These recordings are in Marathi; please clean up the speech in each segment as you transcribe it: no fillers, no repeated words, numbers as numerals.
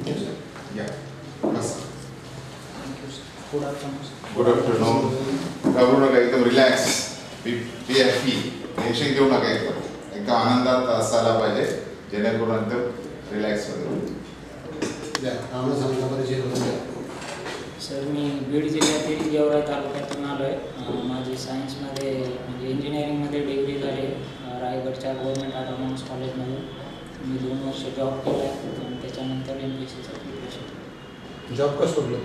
Yeah. Thank you, sir. Good afternoon, sir. Good afternoon. घाबरू नका, एकदम रिलॅक्स. बी हॅपी, टेन्शन घेऊ नका. एकदम आनंदात असायला पाहिजे, जेणेकरून एकदम रिलॅक्स होईल. सर मी बीड जिल्ह्यातील गेवराई तालुक्यातून आलो आहे. माझी सायन्समध्ये म्हणजे इंजिनिअरिंगमध्ये डिग्री झाली रायगडच्या गव्हर्नमेंट ऑटोनॉमस कॉलेजमधून. मी 2 वर्ष जॉब केला आहे आणि त्याच्यानंतर MPSCचं प्रिपरेशन. जॉब का सोडलं?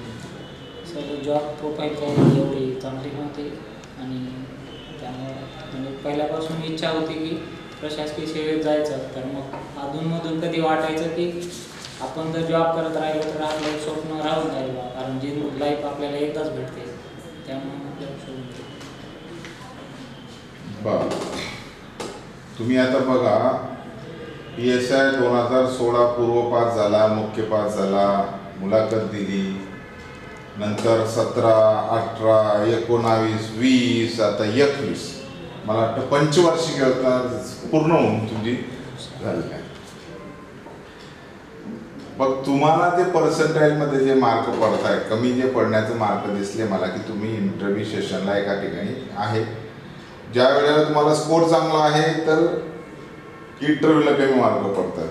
सर जॉब प्रोफाईल काही एवढी चांगली नव्हती आणि त्यामुळे म्हणजे पहिल्यापासून इच्छा होती की प्रशासकीय सेवेत जायचं. तर मग अधूनमधून कधी वाटायचं की आपण जर जॉब करत राहिलो तर आपलं स्वप्न राहून जाईल, कारण जी लाईफ आपल्याला एकदाच भेटते. त्यामुळे आपल्याला सोडून तुम्ही आता बघा, PSI 2016 पूर्व पास झाला, मुख्य पास झाला, मुलाखत दिली, नंतर 17, 18, 19, 20, आता 21, मला वाटतं पंचवार्षिक पूर्ण होऊन तुमची झाली आहे. मग तुम्हाला ते पर्सेंटाईलमध्ये जे मार्क पडत आहे, कमी जे पडण्याचे मार्क दिसले मला की तुम्ही इंटरव्ह्यू सेशनला एका ठिकाणी आहे, ज्या वेळेला तुम्हाला स्कोर चांगला आहे तर इंटरव्ह्यूला कमी मार्क पडतात.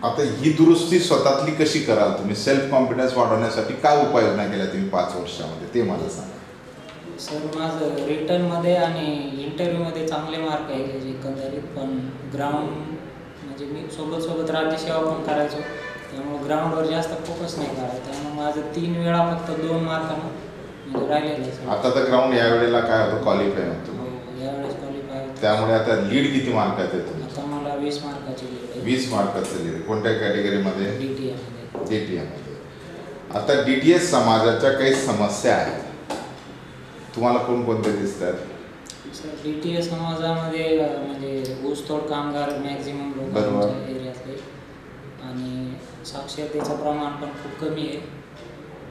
आता ही दुरुस्ती स्वतःतली कशी कराल तुम्ही? सेल्फ कॉन्फिडन्स वाढवण्यासाठी काय उपाययोजना केल्या तुम्ही 5 वर्षामध्ये, ते मला सांगा. सर माझं रिटर्नमध्ये आणि इंटरव्ह्यूमध्ये चांगले मार्क आहे एकंदरीत, पण ग्राउंड म्हणजे मी सोबत राज्यसेवा पण करायचो, त्यामुळे ग्राउंडवर जास्त फोकस नाही करायचं. त्यामुळे माझं 3 वेळा फक्त 2 मार्कानं म्हणजे राहिलेलं आहे. आता तर ग्राउंड यावेळेला काय होतं, क्वालिफाय होतं. यावेळेस क्वालिफाय होतं. त्यामुळे आता लीड किती मार्काचे आहे? आता मला 20 मार्काची लीड आहे. 20 मार्काचं लीड. कोणत्या कॅटेगरीमध्ये? DTM मध्ये. आता DTS समाजाच्या काही समस्या आहेत, तुम्हाला कोणकोणत्या दिसतात? सर DTS समाजामध्ये म्हणजे ऊसतोड कामगार मॅक्झिमम लोक एरियातले, आणि साक्षरतेचं प्रमाण पण खूप कमी आहे,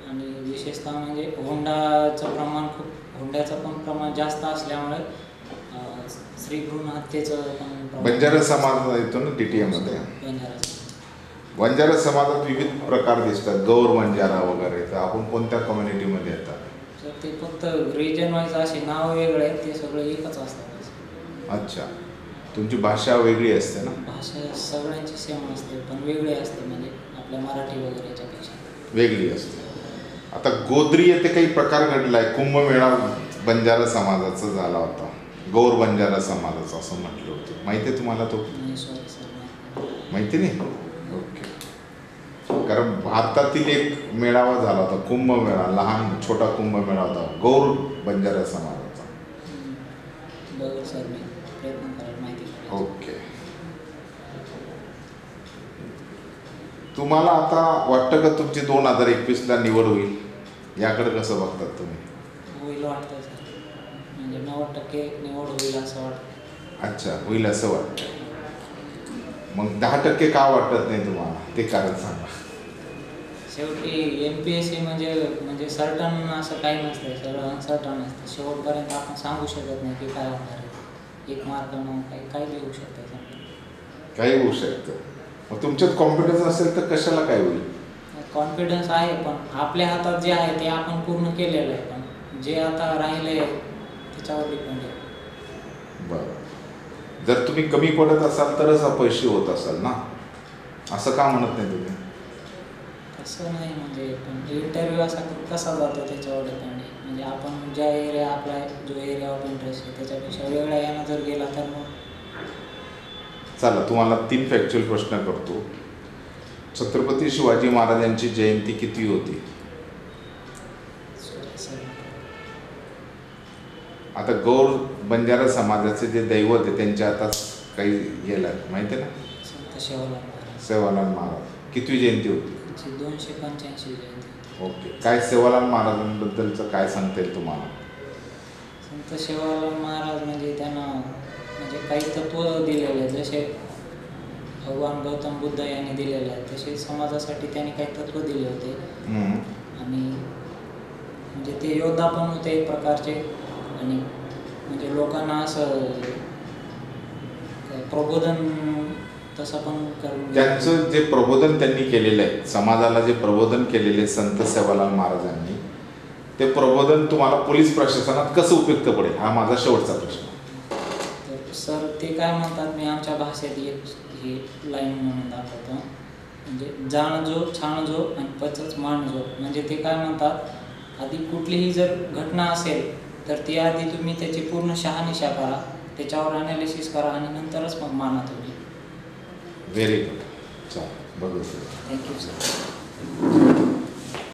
आणि विशेषतः म्हणजे हुंड्याचं पण प्रमाण जास्त असल्यामुळे स्त्री भ्रूण हत्येचं पण. बंजारा समाज येतो ना DTM मध्ये. बंजारा समाजात विविध प्रकार दिसतात, गौर बंजारा वगैरे. तर आपण कोणत्या कम्युनिटीमध्ये येतात? तर ते फक्त रिजन वाईज असे नाव वेगळे आहेत, ते सगळे एकच असतात. अच्छा, तुमची भाषा वेगळी असते ना? भाषा सगळ्यांची सेम असते, पण वेगळी असते, म्हणजे आपल्या मराठी वगैरे याच्यापेक्षा वेगळी असते. आता गोद्री येथे काही प्रकार घडलाय, कुंभमेळा बंजारा समाजाचा झाला होता, गौर बंजारा समाजाचा असं म्हटलं होतं. माहिती आहे तुम्हाला तो? माहिती नाही? ओके. कारण भारतातील एक मेळावा झाला होता, कुंभमेळा, लहान छोटा कुंभमेळा होता गौर बंजारा समाजाचा. ओके. तुम्हाला आता वाटतं का तुमची 2021ला निवड होईल? याकडे कसं बघतात तुम्ही? होईल वाटतं सर, म्हणजे 90% निवड होईल असं वाटतं. अच्छा, होईल असं वाटतं. मग 10% का वाटत नाही तुम्हाला, ते कारण सांगा. शेवटी MPSC म्हणजे सर्टन असं काही नसतं, सगळं अनसर्टन असतं. शेवटपर्यंत आपण सांगू शकत नाही की काय होणार आहे. 1 मार्कानं काही होऊ शकतं, काही होऊ शकतं. मग तुमच्यात कॉन्फिडन्स असेल तर कशाला काय होईल? कॉन्फिडन्स आहे, पण आपल्या हातात जे आहे ते आपण पूर्ण केलेलं आहे, पण जे आता राहिले त्याच्यावर डिपेंड आहे. बरं, जर तुम्ही कमी पडत असाल तरच अपयशी होत असाल ना, असं का म्हणत नाही तुम्ही? तसं नाही, म्हणजे पण इंटरव्ह्यू असा कसा जातो त्याच्यावर डिपेंड आहे. म्हणजे आपण ज्या एरिया आपला जो एरिया ऑफ इंटरेस्ट आहे त्याच्यापेक्षा वेगळ्या यानं जर गेला तर मग. चला, तुम्हाला 3 फॅक्च्युअल प्रश्न करतो. छत्रपती शिवाजी महाराजांची जयंती किती होती? आता गौर बंजारा समाजाचे जे दैवत आहे त्यांच्या आता काही गेलं माहिती आहे ना? सेवालाल महाराज. कितवी जयंती होती? 285 जयंती. ओके. काय सेवालाल महाराजांबद्दलचं काय सांगता येईल तुम्हाला? संत सेवालाल महाराज म्हणजे त्यांना म्हणजे काही तत्व दिलेले आहेत, जसे भगवान गौतम बुद्ध यांनी दिलेले आहेत, तसे समाजासाठी त्यांनी काही तत्व दिले होते. आणि म्हणजे ते योद्धा पण होते एक प्रकारचे, आणि म्हणजे लोकांना असं प्रबोधन तसं पण करून त्यांचं जे प्रबोधन त्यांनी केलेलं आहे, समाजाला जे प्रबोधन केलेले आहे संत सेवालाल महाराजांनी, ते प्रबोधन तुम्हाला पोलीस प्रशासनात कसं उपयुक्त पडेल हा माझा शेवटचा प्रश्न. तर सर ते काय म्हणतात, मी आमच्या भाषेत एक हे लाईन म्हणून दाखवतो, म्हणजे जाणजो छाणजो आणि पचच माणजो. म्हणजे ते काय म्हणतात, आधी कुठलीही जर घटना असेल तर ती आधी तुम्ही त्याची पूर्ण शहानिशा करा, त्याच्यावर ॲनालिसिस करा आणि नंतरच मग माना तुम्ही. Very good. चला बघू. Thank you sir.